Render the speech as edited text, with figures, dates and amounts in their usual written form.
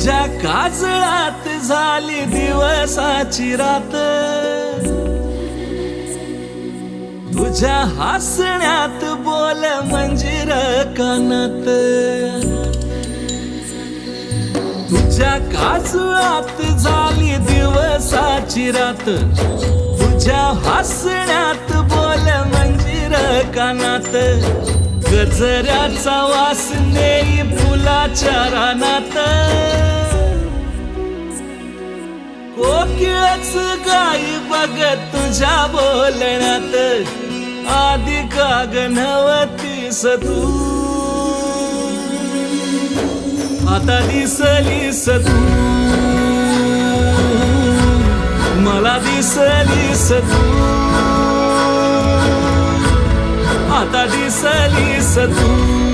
तुझ्या काजळात झाली दिवसाची रात, तुझ्या हसण्यात बोल मंजिर कानात, तुझ्या काजळात झाली दिवसाची रात, तुझ्या हसण्यात बोल मंजिर कानात, गजऱ्याचा वास नेई फुलाच्या रानात, कोकिळच गाई बघत तुझ्या बोलण्यात, आधी काग नव्हतीस तू, आता दिसलीस तू, मला दिसलीस तू, आता दिसलीस तू.